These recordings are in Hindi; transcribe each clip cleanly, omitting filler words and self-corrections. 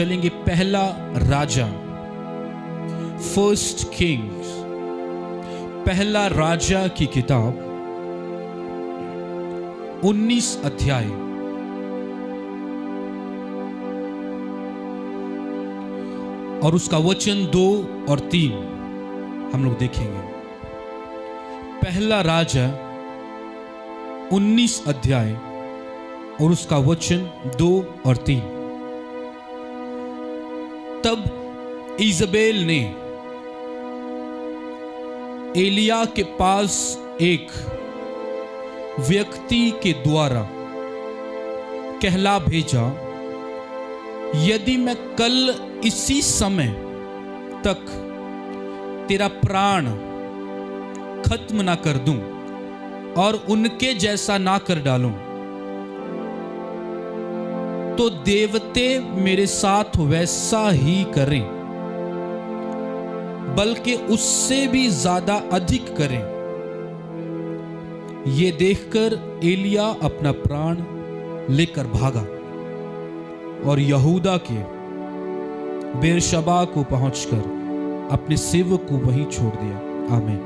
चलेंगे पहला राजा, फर्स्ट किंग्स, पहला राजा की किताब 19 अध्याय और उसका वचन 2 और 3 हम लोग देखेंगे। पहला राजा 19 अध्याय और उसका वचन 2 और 3। तब इजबेल ने एलिया के पास एक व्यक्ति के द्वारा कहला भेजा, यदि मैं कल इसी समय तक तेरा प्राण खत्म ना कर दूं और उनके जैसा ना कर डालूं, तो देवते मेरे साथ वैसा ही करें, बल्कि उससे भी ज्यादा अधिक करें। ये देखकर एलिया अपना प्राण लेकर भागा और यहूदा के बेरशबा को पहुंचकर अपने सेवक को वहीं छोड़ दिया। आमीन।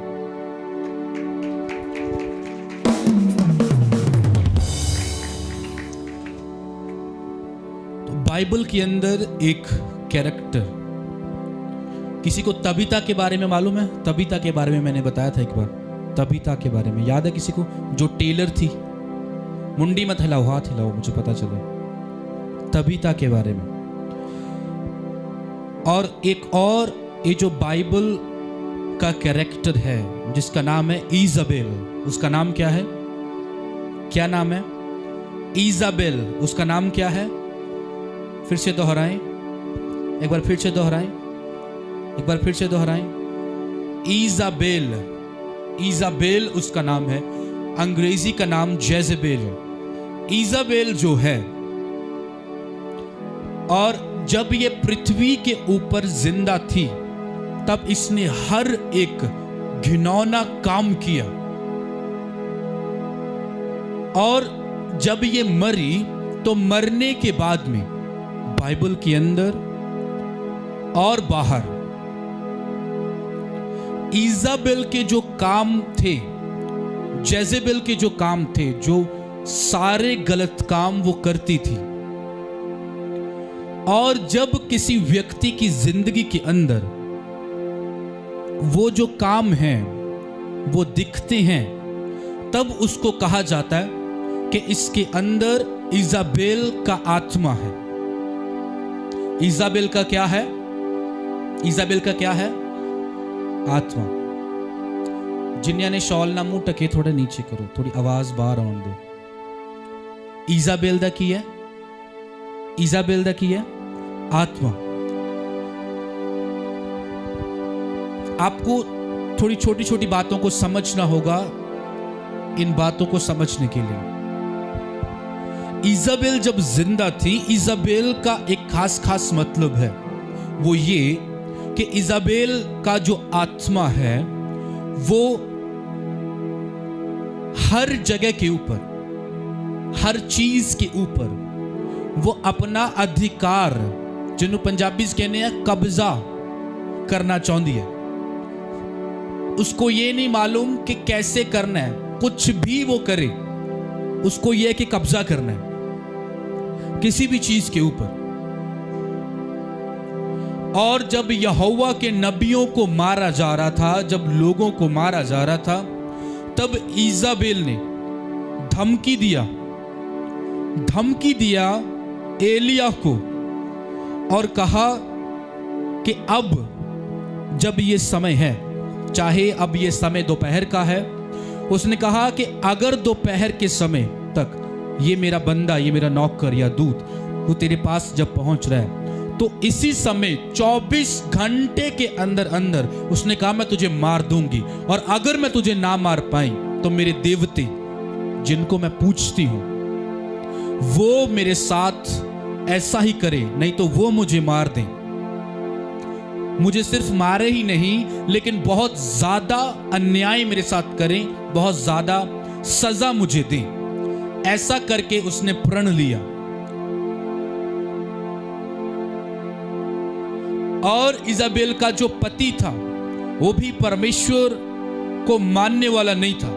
तो बाइबल के अंदर एक कैरेक्टर, किसी को तबीता के बारे में मालूम है? तबीता के बारे में मैंने बताया था एक बार, तबीता के बारे में याद है किसी को? जो टेलर थी, मुंडी मत हिलाओ, हाथ हिलाओ, मुझे पता चले। तबीता के बारे में। और एक और ये जो बाइबल का कैरेक्टर है जिसका नाम है इजाबेल, उसका नाम क्या है? क्या नाम है? इजाबेल, उसका नाम क्या है? फिर से दोहराएं, एक बार फिर से दोहराएं, एक बार फिर से दोहराएं। इजाबेल, इजाबेल उसका नाम है, अंग्रेजी का नाम जेजेबेल। इजाबेल जो है, और जब ये पृथ्वी के ऊपर जिंदा थी तब इसने हर एक घिनौना काम किया, और जब ये मरी तो मरने के बाद में बाइबल के अंदर और बाहर इजाबेल के जो काम थे, जेजेबेल के जो काम थे, जो सारे गलत काम वो करती थी, और जब किसी व्यक्ति की जिंदगी के अंदर वो जो काम हैं वो दिखते हैं, तब उसको कहा जाता है कि इसके अंदर इजाबेल का आत्मा है। इजाबेल का क्या है? इजाबेल का क्या है? आत्मा। जिन्या ने शॉल ना मुंह टके, थोड़ा नीचे करो, थोड़ी आवाज बाहर आने दो। इजाबेल दा की है? इजाबेल दा की है? आत्मा। आपको थोड़ी छोटी छोटी बातों को समझना होगा इन बातों को समझने के लिए। इजाबेल जब जिंदा थी, इजाबेल का एक खास खास मतलब है, वो ये कि इजाबेल का जो आत्मा है वो हर जगह के ऊपर, हर चीज के ऊपर वो अपना अधिकार, जिन्हों पंजाबी कहने हैं कब्जा करना चाहती है। उसको ये नहीं मालूम कि कैसे करना है, कुछ भी वो करे, उसको ये कि कब्जा करना है किसी भी चीज के ऊपर। और जब यहोवा के नबियों को मारा जा रहा था, जब लोगों को मारा जा रहा था, तब इजाबेल ने धमकी दिया एलिया को, और कहा कि अब जब ये समय है, चाहे अब ये समय दोपहर का है, उसने कहा कि अगर दोपहर के समय तक ये मेरा बंदा, ये मेरा नौकर या दूत वो तेरे पास जब पहुंच रहा है, तो इसी समय 24 घंटे के अंदर अंदर उसने कहा मैं तुझे मार दूंगी, और अगर मैं तुझे ना मार पाई तो मेरे देवते जिनको मैं पूछती हूं वो मेरे साथ ऐसा ही करे, नहीं तो वो मुझे मार दें। मुझे सिर्फ मारे ही नहीं, लेकिन बहुत ज्यादा अन्याय मेरे साथ करें, बहुत ज्यादा सजा मुझे दें। ऐसा करके उसने प्रण लिया। और इजाबेल का जो पति था वो भी परमेश्वर को मानने वाला नहीं था।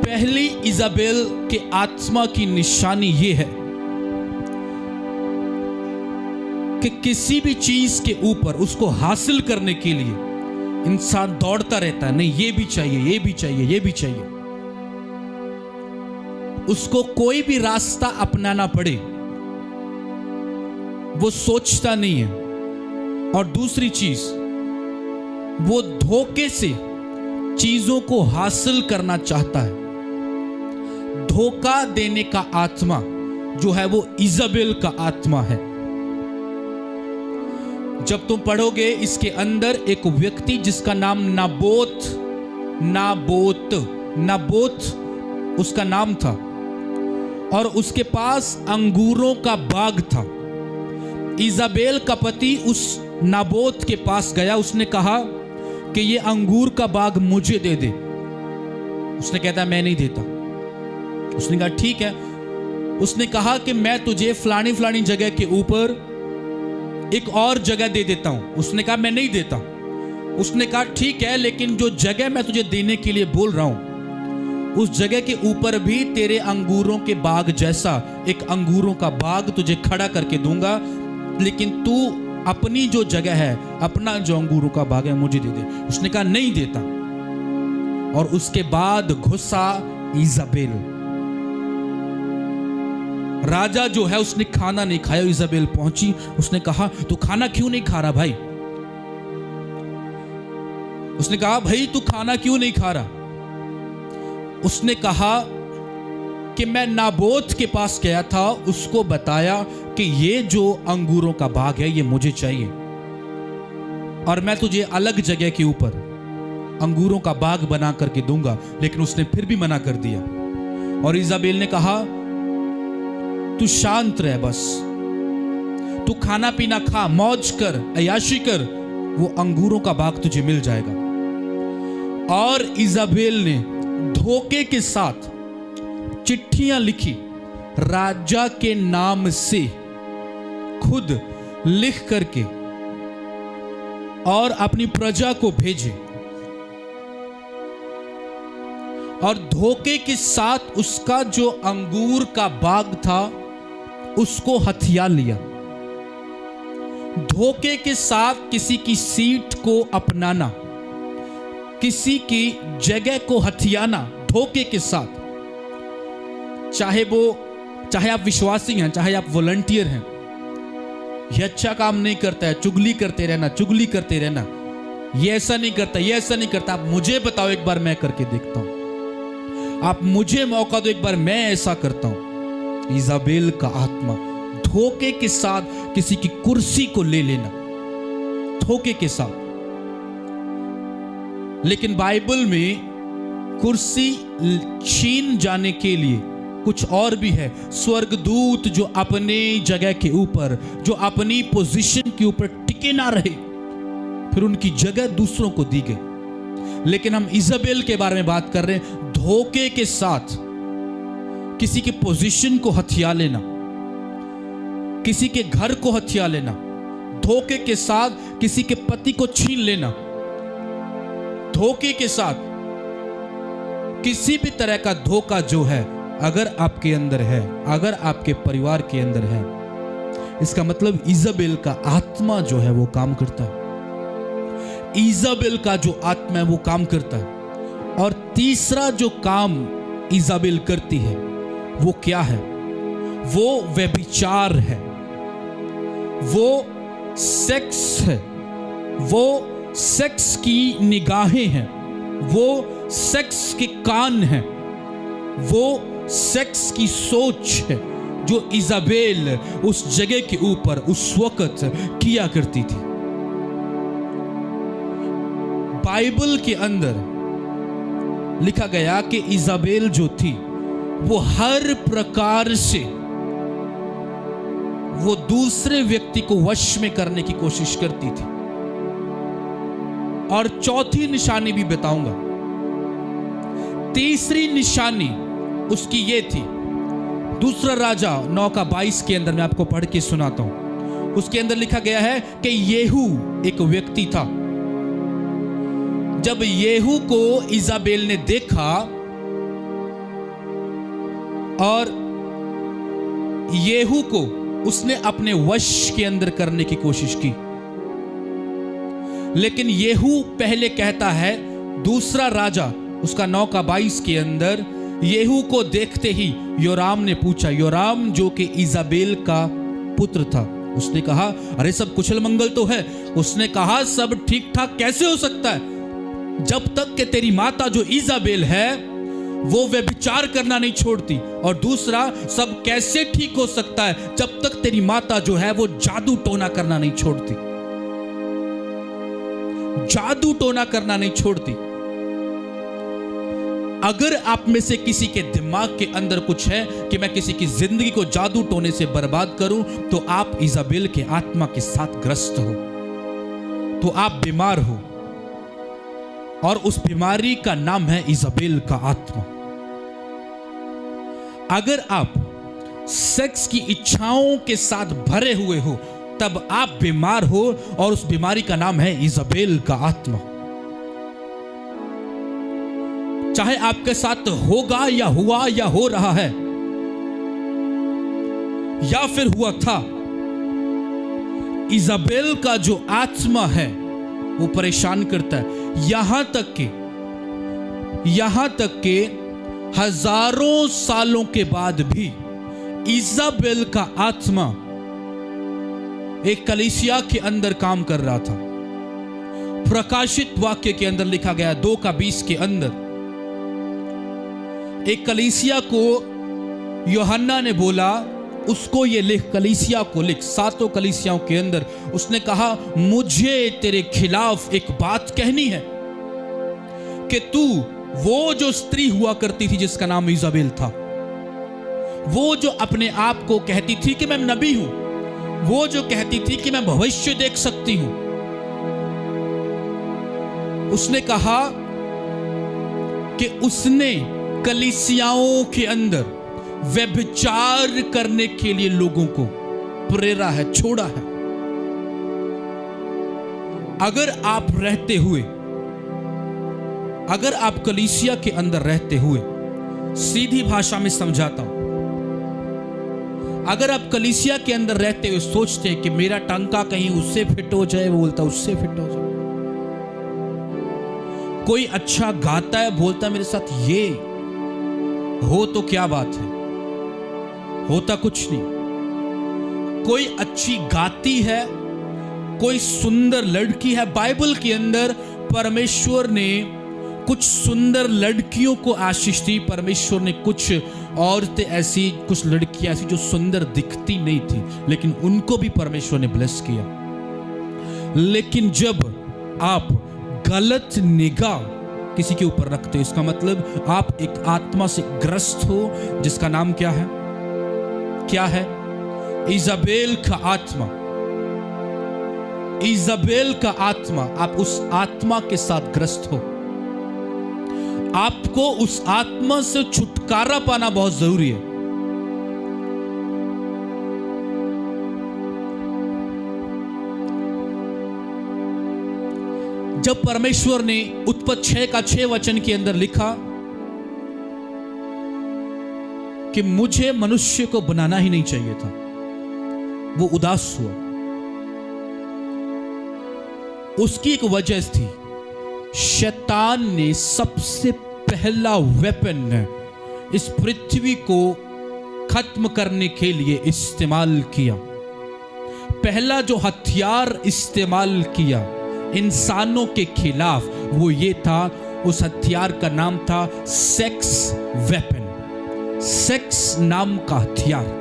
पहली इजाबेल के आत्मा की निशानी ये है कि किसी भी चीज के ऊपर उसको हासिल करने के लिए इंसान दौड़ता रहता है, नहीं ये भी चाहिए, ये भी चाहिए, ये भी चाहिए। उसको कोई भी रास्ता अपनाना पड़े वो सोचता नहीं है। और दूसरी चीज, वो धोखे से चीजों को हासिल करना चाहता है। धोखा देने का आत्मा जो है वो इजाबेल का आत्मा है। जब तुम पढ़ोगे इसके अंदर एक व्यक्ति जिसका नाम नाबोत उसका नाम था, और उसके पास अंगूरों का बाग था। इजाबेल का पति उस नाबोत के पास गया, उसने कहा कि ये अंगूर का बाग मुझे दे दे। उसने कहता मैं नहीं देता। उसने कहा ठीक है। उसने कहा कि मैं तुझे फलानी फलानी जगह के ऊपर एक और जगह दे देता हूं। उसने कहा मैं नहीं देता। उसने कहा ठीक है, लेकिन जो जगह मैं तुझे देने के लिए बोल रहा हूं उस जगह के ऊपर भी तेरे अंगूरों के बाग जैसा एक अंगूरों का बाग तुझे खड़ा करके दूंगा, लेकिन तू अपनी जो जगह है, अपना जो अंगूरों का बाग है मुझे दे दे। उसने कहा नहीं देता। और उसके बाद घुसा इजाबेल। राजा जो है उसने खाना नहीं खाया। इजाबेल पहुंची, उसने कहा तू खाना क्यों नहीं खा रहा भाई? उसने कहा भाई तू खाना क्यों नहीं खा रहा? उसने कहा कि मैं नाबोत के पास गया था, उसको बताया कि ये जो अंगूरों का बाग है ये मुझे चाहिए और मैं तुझे अलग जगह के ऊपर अंगूरों का बाग बना करके दूंगा, लेकिन उसने फिर भी मना कर दिया। और इजाबेल ने कहा तू शांत रह, बस तू खाना पीना खा, मौज कर, अयाशी कर, वो अंगूरों का बाग तुझे मिल जाएगा। और इजाबेल ने धोखे के साथ चिट्ठियां लिखी, राजा के नाम से खुद लिख करके, और अपनी प्रजा को भेजे, और धोखे के साथ उसका जो अंगूर का बाग था उसको हथिया लिया। धोखे के साथ किसी की सीट को अपनाना, किसी की जगह को हथियाना धोखे के साथ, चाहे आप विश्वासी हैं, चाहे आप वॉलंटियर हैं, यह अच्छा काम नहीं करता है। चुगली करते रहना, ये ऐसा नहीं करता, ये ऐसा नहीं करता। आप मुझे बताओ एक बार, मैं करके देखता हूं। आप मुझे मौका दो एक बार, मैं ऐसा करता हूं। इजाबेल का आत्मा धोखे के साथ किसी की कुर्सी को ले लेना, धोखे के साथ। लेकिन बाइबल में कुर्सी छीन जाने के लिए कुछ और भी है। स्वर्गदूत जो अपने जगह के ऊपर, जो अपनी पोजीशन के ऊपर टिके ना रहे, फिर उनकी जगह दूसरों को दी गई। लेकिन हम इजाबेल के बारे में बात कर रहे हैं। धोखे के साथ किसी की पोजीशन को हथिया लेना, किसी के घर को हथिया लेना, धोखे के साथ किसी के पति को छीन लेना, धोखे के साथ किसी भी तरह का धोखा जो है, अगर आपके अंदर है, अगर आपके परिवार के अंदर है, इसका मतलब इजाबेल का आत्मा जो है वो काम करता है। इजाबेल का जो आत्मा है वो काम करता है। और तीसरा जो काम इजाबेल करती है वो क्या है? वो व्यभिचार है, वो सेक्स है, वो सेक्स की निगाहें हैं, वो सेक्स के कान हैं, वो सेक्स की सोच है जो इजाबेल उस जगह के ऊपर उस वक्त किया करती थी। बाइबल के अंदर लिखा गया कि इजाबेल जो थी वो हर प्रकार से वो दूसरे व्यक्ति को वश में करने की कोशिश करती थी। और चौथी निशानी भी बताऊंगा। तीसरी निशानी उसकी ये थी, दूसरा राजा 9:22 के अंदर मैं आपको पढ़ के सुनाता हूं। उसके अंदर लिखा गया है कि येहू एक व्यक्ति था। जब येहू को इजाबेल ने देखा और येहू को उसने अपने वश के अंदर करने की कोशिश की, लेकिन येहू पहले कहता है, दूसरा राजा उसका 9:22 के अंदर येहू को देखते ही योराम ने पूछा, योराम जो कि इजाबेल का पुत्र था, उसने कहा अरे सब कुशल मंगल तो है। उसने कहा सब ठीक ठाक कैसे हो सकता है, जब तक कि तेरी माता जो इजाबेल है वो व्यभिचार करना नहीं छोड़ती, और दूसरा सब कैसे ठीक हो सकता है जब तक तेरी माता जो है वो जादू टोना करना नहीं छोड़ती, जादू टोना करना नहीं छोड़ती। अगर आप में से किसी के दिमाग के अंदर कुछ है कि मैं किसी की जिंदगी को जादू टोने से बर्बाद करूं, तो आप इजाबेल के आत्मा के साथ ग्रस्त हो, तो आप बीमार हो, और उस बीमारी का नाम है इजाबेल का आत्मा। अगर आप सेक्स की इच्छाओं के साथ भरे हुए हो, तब आप बीमार हो, और उस बीमारी का नाम है इजाबेल का आत्मा। चाहे आपके साथ होगा या हुआ या हो रहा है या फिर हुआ था, इजाबेल का जो आत्मा है वो परेशान करता है। यहां तक के हजारों सालों के बाद भी इजाबेल का आत्मा एक कलीसिया के अंदर काम कर रहा था। प्रकाशित वाक्य के अंदर लिखा गया 2:20 के अंदर, एक कलीसिया को यूहन्ना ने बोला, उसको ये लिख, कलीसिया को लिख, 7 कलीसियाओं के अंदर उसने कहा, मुझे तेरे खिलाफ एक बात कहनी है कि तू वो जो स्त्री हुआ करती थी जिसका नाम इजाबेल था, वो जो अपने आप को कहती थी कि मैं नबी हूं, वो जो कहती थी कि मैं भविष्य देख सकती हूं, उसने कहा कि उसने कलीसियाओं के अंदर व्यभिचार करने के लिए लोगों को प्रेरा है, छोड़ा है। अगर आप रहते हुए, अगर आप कलीसिया के अंदर रहते हुए, सीधी भाषा में समझाता हूं, अगर आप कलीसिया के अंदर रहते हुए सोचते हैं कि मेरा टंका कहीं उससे फिट हो जाए, वो बोलता उससे फिट हो जाए, कोई अच्छा गाता है बोलता मेरे साथ ये हो तो क्या बात है, होता कुछ नहीं। कोई अच्छी गाती है, कोई सुंदर लड़की है, बाइबल के अंदर परमेश्वर ने कुछ सुंदर लड़कियों को आशीष दी। परमेश्वर ने कुछ औरतें ऐसी, कुछ लड़कियां ऐसी जो सुंदर दिखती नहीं थी, लेकिन उनको भी परमेश्वर ने ब्लेस किया। लेकिन जब आप गलत निगाह किसी के ऊपर रखते हो, इसका मतलब आप एक आत्मा से ग्रस्त हो, जिसका नाम क्या है? क्या है? इजाबेल का आत्मा। इजाबेल का आत्मा, आप उस आत्मा के साथ ग्रस्त हो। आपको उस आत्मा से छुटकारा पाना बहुत जरूरी है। जब परमेश्वर ने उत्पत्ति 6:6 के अंदर लिखा कि मुझे मनुष्य को बनाना ही नहीं चाहिए था, वो उदास हुआ। उसकी एक वजह थी, शैतान ने सबसे पहला वेपन इस पृथ्वी को खत्म करने के लिए इस्तेमाल किया। पहला जो हथियार इस्तेमाल किया इंसानों के खिलाफ, वो ये था, उस हथियार का नाम था सेक्स वेपन। सेक्स नाम का हथियार।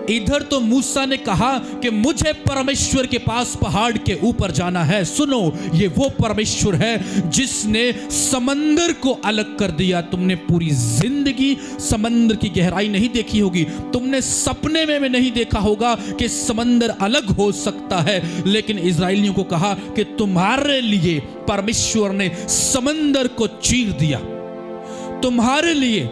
इधर तो मूसा ने कहा कि मुझे परमेश्वर के पास पहाड़ के ऊपर जाना है। सुनो, ये वो परमेश्वर है जिसने समंदर को अलग कर दिया। तुमने पूरी जिंदगी समंदर की गहराई नहीं देखी होगी, तुमने सपने में नहीं देखा होगा कि समंदर अलग हो सकता है, लेकिन इजराइलियों को कहा कि तुम्हारे लिए परमेश्वर ने समंदर को चीर दिया। तुम्हारे लिए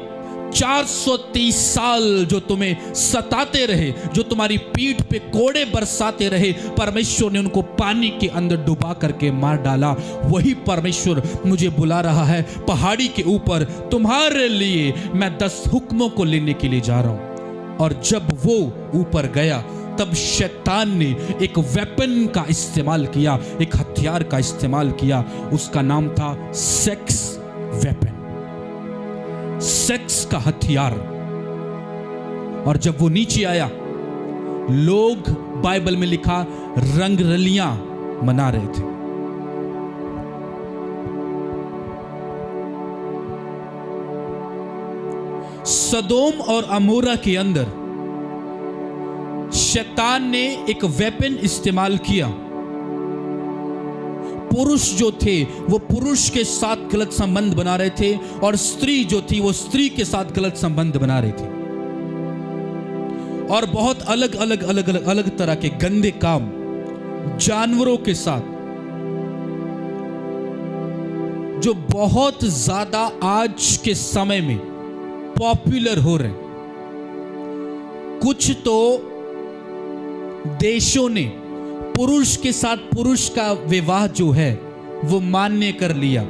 430 साल जो तुम्हें सताते रहे, जो तुम्हारी पीठ पे कोड़े बरसाते रहे, परमेश्वर ने उनको पानी के अंदर डुबा करके मार डाला। वही परमेश्वर मुझे बुला रहा है पहाड़ी के ऊपर, तुम्हारे लिए मैं 10 हुक्मों को लेने के लिए जा रहा हूं। और जब वो ऊपर गया तब शैतान ने एक वेपन का इस्तेमाल किया, एक हथियार का इस्तेमाल किया। उसका नाम था सेक्स वेपन, सेक्स का हथियार। और जब वो नीचे आया, लोग, बाइबल में लिखा, रंगरलियां मना रहे थे। सदोम और अमोरा के अंदर शैतान ने एक वेपन इस्तेमाल किया। पुरुष जो थे वो पुरुष के साथ गलत संबंध बना रहे थे, और स्त्री जो थी वो स्त्री के साथ गलत संबंध बना रही थी, और बहुत अलग अलग अलग अलग अलग तरह के गंदे काम जानवरों के साथ, जो बहुत ज्यादा आज के समय में पॉपुलर हो रहे। कुछ तो देशों ने पुरुष के साथ पुरुष का विवाह जो है वो मान्य कर लिया,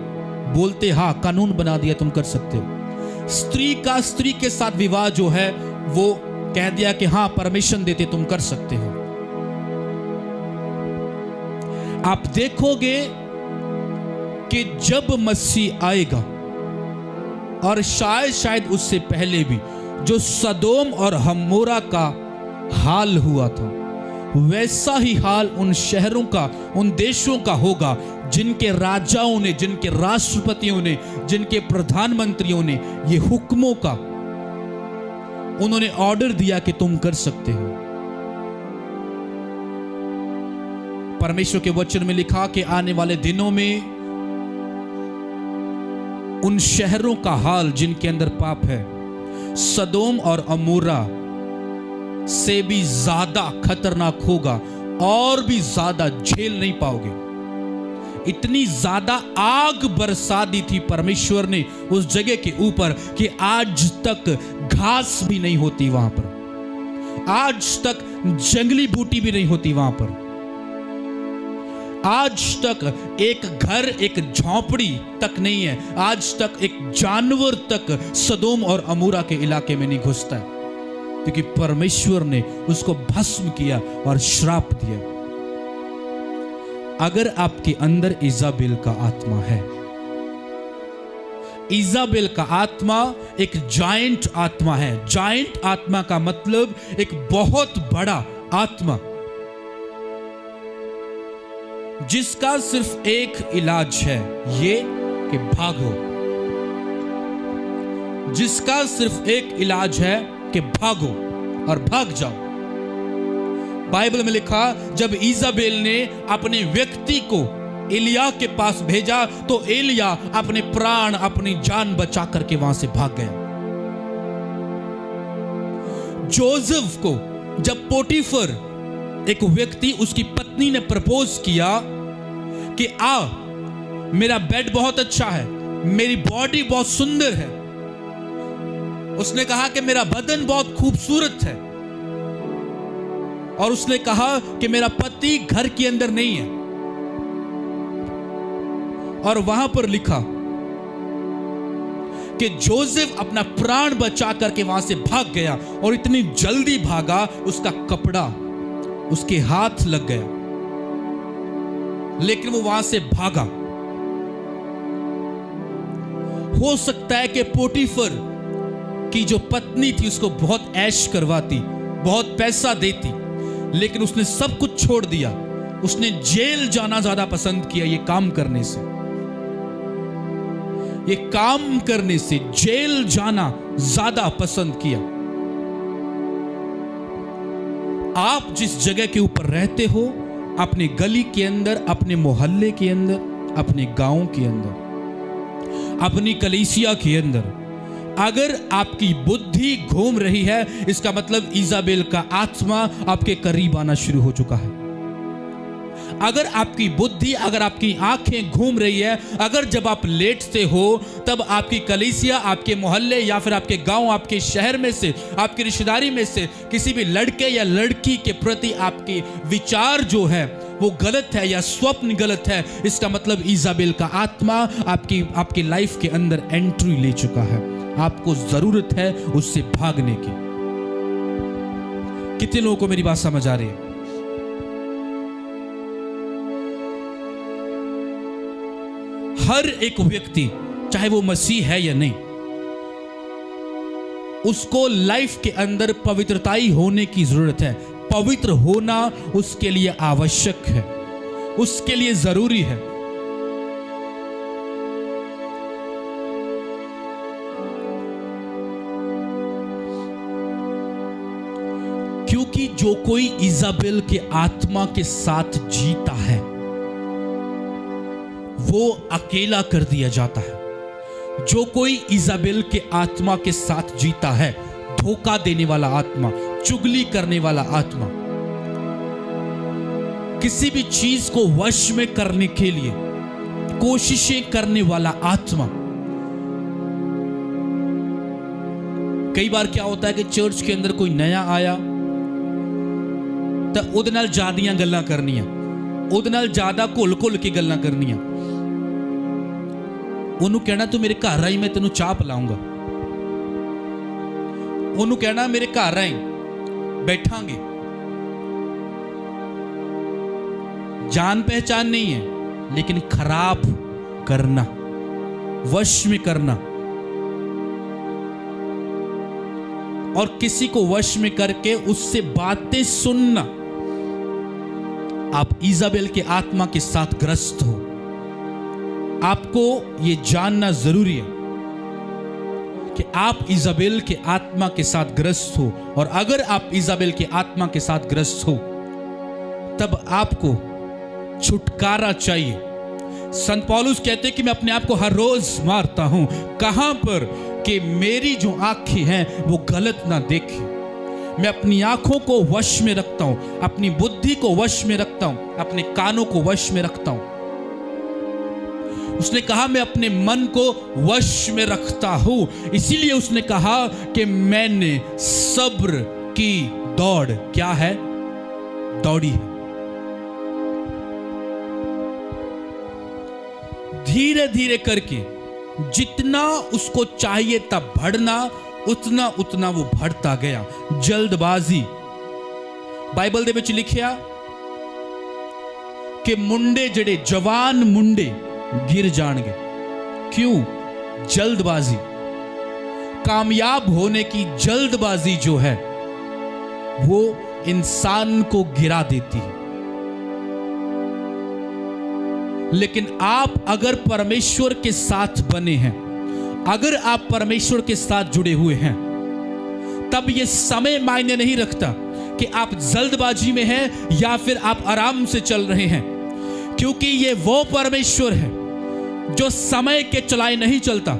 बोलते हाँ कानून बना दिया तुम कर सकते हो। स्त्री का स्त्री के साथ विवाह जो है वो कह दिया कि हाँ परमिशन देते तुम कर सकते हो। आप देखोगे कि जब मसीह आएगा, और शायद उससे पहले भी, जो सदोम और हमोरा का हाल हुआ था वैसा ही हाल उन शहरों का, उन देशों का होगा जिनके राजाओं ने, जिनके राष्ट्रपतियों ने, जिनके प्रधानमंत्रियों ने ये हुक्मों का उन्होंने ऑर्डर दिया कि तुम कर सकते हो। परमेश्वर के वचन में लिखा कि आने वाले दिनों में उन शहरों का हाल जिनके अंदर पाप है, सदोम और अमोरा से भी ज्यादा खतरनाक होगा, और भी ज्यादा झेल नहीं पाओगे। इतनी ज्यादा आग बरसा दी थी परमेश्वर ने उस जगह के ऊपर कि आज तक घास भी नहीं होती वहां पर, आज तक जंगली बूटी भी नहीं होती वहां पर, आज तक एक घर, एक झोंपड़ी तक नहीं है, आज तक एक जानवर तक सदोम और अमोरा के इलाके में नहीं घुसता है, क्योंकि परमेश्वर ने उसको भस्म किया और श्राप दिया। अगर आपके अंदर इजाबेल का आत्मा है, इजाबेल का आत्मा एक जायंट आत्मा है। जायंट आत्मा का मतलब एक बहुत बड़ा आत्मा, जिसका सिर्फ एक इलाज है, ये कि भागो। जिसका सिर्फ एक इलाज है कि भागो और भाग जाओ। बाइबल में लिखा, जब इजाबेल ने अपने व्यक्ति को एलिया के पास भेजा तो एलिया अपने प्राण, अपनी जान बचा करके वहां से भाग गया। जोसेफ को जब पोटीफर, एक व्यक्ति, उसकी पत्नी ने प्रपोज किया कि आ, मेरा बेड बहुत अच्छा है, मेरी बॉडी बहुत सुंदर है, उसने कहा कि मेरा बदन बहुत खूबसूरत है, और उसने कहा कि मेरा पति घर के अंदर नहीं है, और वहां पर लिखा कि जोसेफ अपना प्राण बचा करके वहां से भाग गया, और इतनी जल्दी भागा उसका कपड़ा उसके हाथ लग गया, लेकिन वो वहां से भागा। हो सकता है कि पोटीफर की जो पत्नी थी उसको बहुत ऐश करवाती, बहुत पैसा देती, लेकिन उसने सब कुछ छोड़ दिया। उसने जेल जाना ज्यादा पसंद किया, ये काम करने से, ये काम करने से जेल जाना ज्यादा पसंद किया। आप जिस जगह के ऊपर रहते हो, अपने गली के अंदर, अपने मोहल्ले के अंदर, अपने गांव के अंदर, अपनी कलीसिया के अंदर, अगर आपकी बुद्धि घूम रही है, इसका मतलब इजाबेल का आत्मा आपके करीब आना शुरू हो चुका है। अगर आपकी बुद्धि, अगर आपकी आंखें घूम रही है, अगर जब आप लेटते हो तब आपकी कलीसिया, आपके मोहल्ले या फिर आपके गांव, आपके शहर में से, आपकी रिश्तेदारी में से किसी भी लड़के या लड़की के प्रति आपके विचार जो है वो गलत है या स्वप्न गलत है, इसका मतलब इजाबेल का आत्मा आपकी लाइफ के अंदर एंट्री ले चुका है। आपको जरूरत है उससे भागने की। कितने लोगों को मेरी बात समझ आ रही है? हर एक व्यक्ति, चाहे वो मसीह है या नहीं, उसको लाइफ के अंदर पवित्रताई होने की जरूरत है। पवित्र होना उसके लिए आवश्यक है, उसके लिए जरूरी है। क्योंकि जो कोई इजाबेल के आत्मा के साथ जीता है वो अकेला कर दिया जाता है। जो कोई इजाबेल के आत्मा के साथ जीता है, धोखा देने वाला आत्मा, चुगली करने वाला आत्मा, किसी भी चीज को वश में करने के लिए कोशिशें करने वाला आत्मा। कई बार क्या होता है कि चर्च के अंदर कोई नया आया तो उहदे नाल ज्यादियां गल्लां करनियां, उहदे नाल ज्यादा घुल घुल के गल्लां करनियां। ਉਹਨੂੰ ਕਹਿਣਾ ਤੂੰ ਮੇਰੇ ਘਰ ਆਈ, ਮੈਂ ਤੈਨੂੰ ਚਾਹ ਪਿਲਾਉਂਗਾ। ਉਹਨੂੰ ਕਹਿਣਾ ਮੇਰੇ ਘਰ ਆਈ, बैठांगे। जान पहचान नहीं है, लेकिन खराब करना, वश में करना, और किसी को वश में करके उससे बातें सुनना। आप इजाबेल के आत्मा के साथ ग्रस्त हो। आपको यह जानना जरूरी है कि आप इजाबेल के आत्मा के साथ ग्रस्त हो, और अगर आप इजाबेल के आत्मा के साथ ग्रस्त हो तब आपको छुटकारा चाहिए। संत पौलुस कहते हैं कि मैं अपने आप को हर रोज मारता हूं। कहां पर? कि मेरी जो आंखें हैं वो गलत ना देखें। मैं अपनी आंखों को वश में रखता हूं, अपनी बुद्धि को वश में रखता हूं, अपने कानों को वश में रखता हूं। उसने कहा मैं अपने मन को वश में रखता हूं। इसीलिए उसने कहा कि मैंने सब्र की दौड़ क्या है? दौड़ी है। धीरे धीरे करके जितना उसको चाहिए था बढ़ना, उतना उतना वो बढ़ता गया। जल्दबाजी, बाइबल दे विच लिखिया कि मुंडे जड़े जवान मुंडे गिर जाएंगे। क्यों? जल्दबाजी। कामयाब होने की जल्दबाजी जो है वो इंसान को गिरा देती है। लेकिन आप अगर परमेश्वर के साथ बने हैं, अगर आप परमेश्वर के साथ जुड़े हुए हैं, तब यह समय मायने नहीं रखता कि आप जल्दबाजी में हैं या फिर आप आराम से चल रहे हैं, क्योंकि ये वो परमेश्वर है जो समय के चलाए नहीं चलता।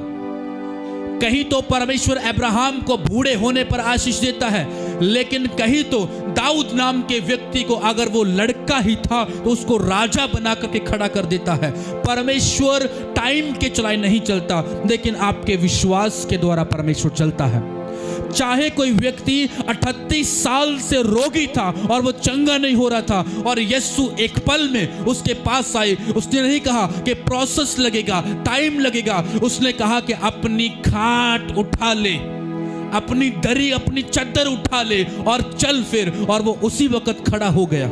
कहीं तो परमेश्वर अब्राहम को बूढ़े होने पर आशीष देता है, लेकिन कहीं तो दाऊद नाम के व्यक्ति को अगर वो लड़का ही था तो उसको राजा बना करके खड़ा कर देता है। परमेश्वर टाइम के चलाए नहीं चलता, लेकिन आपके विश्वास के द्वारा परमेश्वर चलता है। चाहे कोई व्यक्ति 38 साल से रोगी था और वो चंगा नहीं हो रहा था, और यीशु एक पल में उसके पास आए। उसने नहीं कहा कि प्रोसेस लगेगा, टाइम लगेगा। उसने कहा कि अपनी खाट उठा ले, अपनी दरी, अपनी चादर उठा ले और चल फिर, और वो उसी वक्त खड़ा हो गया।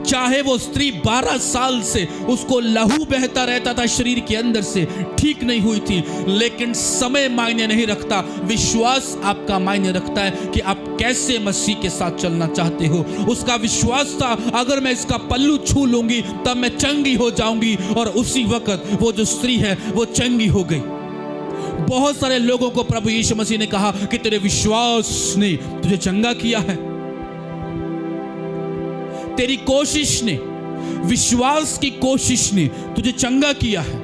चाहे वो स्त्री 12 साल से उसको लहू बहता रहता था शरीर के अंदर से, ठीक नहीं हुई थी, लेकिन समय मायने नहीं रखता, विश्वास आपका मायने रखता है कि आप कैसे मसीह के साथ चलना चाहते हो। उसका विश्वास था अगर मैं इसका पल्लू छू लूंगी तब मैं चंगी हो जाऊंगी, और उसी वक्त वो जो स्त्री है वो चंगी हो गई। बहुत सारे लोगों को प्रभु यीशु मसीह ने कहा कि तेरे विश्वास ने तुझे चंगा किया है, तेरी कोशिश ने, विश्वास की कोशिश ने तुझे चंगा किया है,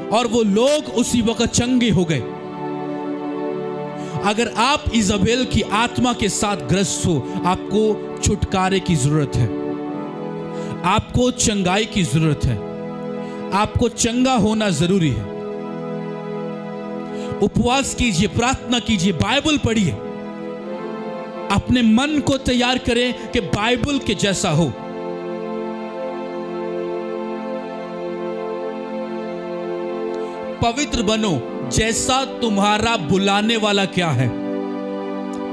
और वो लोग उसी वक्त चंगे हो गए। अगर आप इजाबेल की आत्मा के साथ ग्रस्त हो, आपको छुटकारे की जरूरत है। आपको चंगाई की जरूरत है, आपको चंगा होना जरूरी है। उपवास कीजिए, प्रार्थना कीजिए, बाइबल पढ़िए, अपने मन को तैयार करें कि बाइबल के जैसा हो। पवित्र बनो जैसा तुम्हारा बुलाने वाला क्या है,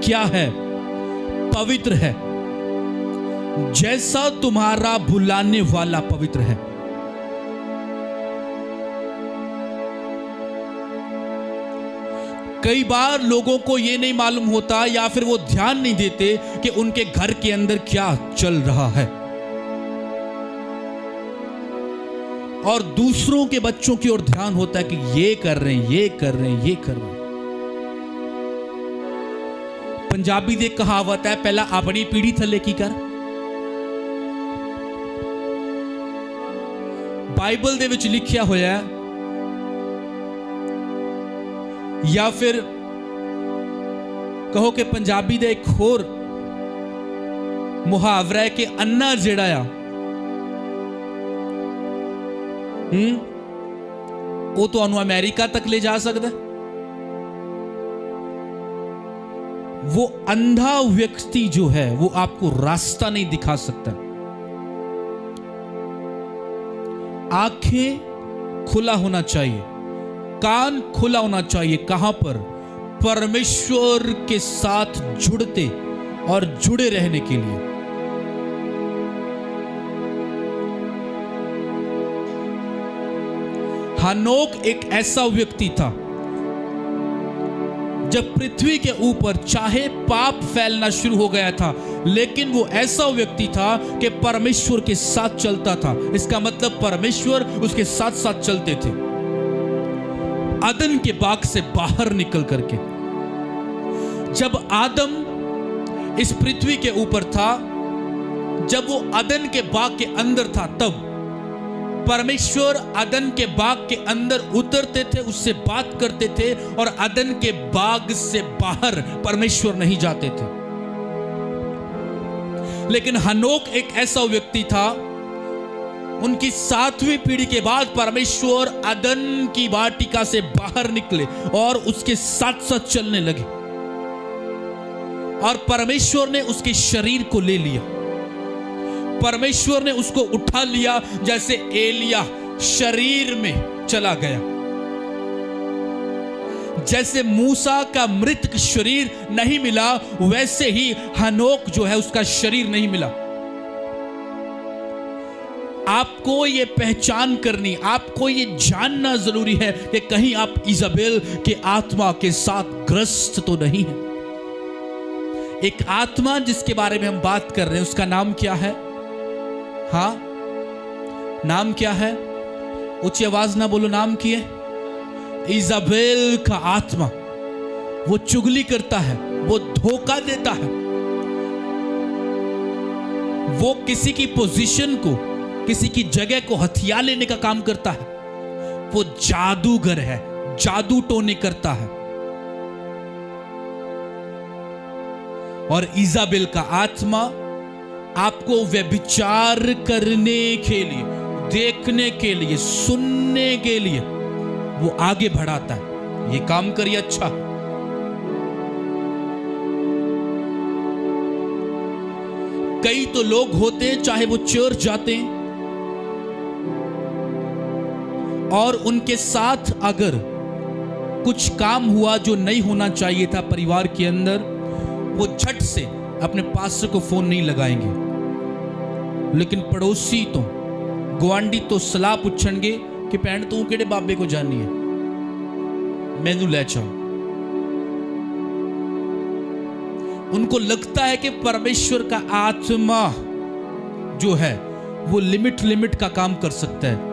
क्या है? पवित्र है, जैसा तुम्हारा बुलाने वाला पवित्र है। कई बार लोगों को यह नहीं मालूम होता या फिर वो ध्यान नहीं देते कि उनके घर के अंदर क्या चल रहा है, और दूसरों के बच्चों की ओर ध्यान होता है कि ये कर रहे हैं, ये कर रहे हैं, ये कर रहे हैं। पंजाबी दे कहावत है, पहला अपनी पीढ़ी थले की कर। बाइबल दे विच लिखिया होया है, या फिर कहो कि पंजाबी दे एक होर मुहावरा है कि अन्ना जेड़ा आ वो तो अमेरिका तक ले जा सकता है। वो अंधा व्यक्ति जो है वो आपको रास्ता नहीं दिखा सकता। आंखें खुला होना चाहिए, कान खुला होना चाहिए। कहां पर? परमेश्वर के साथ जुड़ते और जुड़े रहने के लिए। हनोक एक ऐसा व्यक्ति था, जब पृथ्वी के ऊपर चाहे पाप फैलना शुरू हो गया था, लेकिन वो ऐसा व्यक्ति था कि परमेश्वर के साथ चलता था। इसका मतलब परमेश्वर उसके साथ साथ चलते थे। अदन के बाग से बाहर निकल करके, जब आदम इस पृथ्वी के ऊपर था, जब वो अदन के बाग के अंदर था, तब परमेश्वर अदन के बाग के अंदर उतरते थे, उससे बात करते थे, और अदन के बाग से बाहर परमेश्वर नहीं जाते थे। लेकिन हनोक एक ऐसा व्यक्ति था, उनकी 7वीं पीढ़ी के बाद परमेश्वर अदन की वाटिका से बाहर निकले और उसके साथ साथ चलने लगे, और परमेश्वर ने उसके शरीर को ले लिया। परमेश्वर ने उसको उठा लिया, जैसे एलिया शरीर में चला गया। जैसे मूसा का मृत शरीर नहीं मिला, वैसे ही हनोक जो है उसका शरीर नहीं मिला। आपको ये पहचान करनी, आपको ये जानना जरूरी है कि कहीं आप इजाबेल के आत्मा के साथ ग्रस्त तो नहीं है। एक आत्मा जिसके बारे में हम बात कर रहे हैं, उसका नाम क्या है? हाँ, नाम क्या है? ऊंची आवाज ना बोलो, नाम की है इजाबेल का आत्मा। वो चुगली करता है, वो धोखा देता है, वो किसी की पोजीशन को, किसी की जगह को हथिया लेने का काम करता है। वो जादूगर है, जादू टोने करता है। और इजाबेल का आत्मा आपको व्यभिचार करने के लिए, देखने के लिए, सुनने के लिए वो आगे बढ़ाता है। ये काम करिए, अच्छा। कई तो लोग होते हैं, चाहे वो चर्च जाते हैं और उनके साथ अगर कुछ काम हुआ जो नहीं होना चाहिए था परिवार के अंदर, वो झट से अपने पास्टर को फोन नहीं लगाएंगे, लेकिन पड़ोसी तो, गुआंढी तो सलाह पूछणगे कि भैन तू केड़े बाबे को जानी है, मैनू ले चल। उनको लगता है कि परमेश्वर का आत्मा जो है वो लिमिट का काम कर सकता है।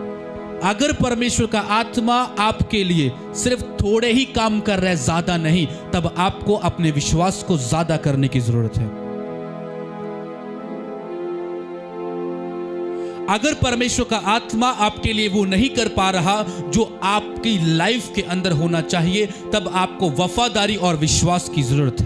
अगर परमेश्वर का आत्मा आपके लिए सिर्फ थोड़े ही काम कर रहा है, ज्यादा नहीं, तब आपको अपने विश्वास को ज्यादा करने की जरूरत है। अगर परमेश्वर का आत्मा आपके लिए वो नहीं कर पा रहा जो आपकी लाइफ के अंदर होना चाहिए, तब आपको वफादारी और विश्वास की जरूरत है।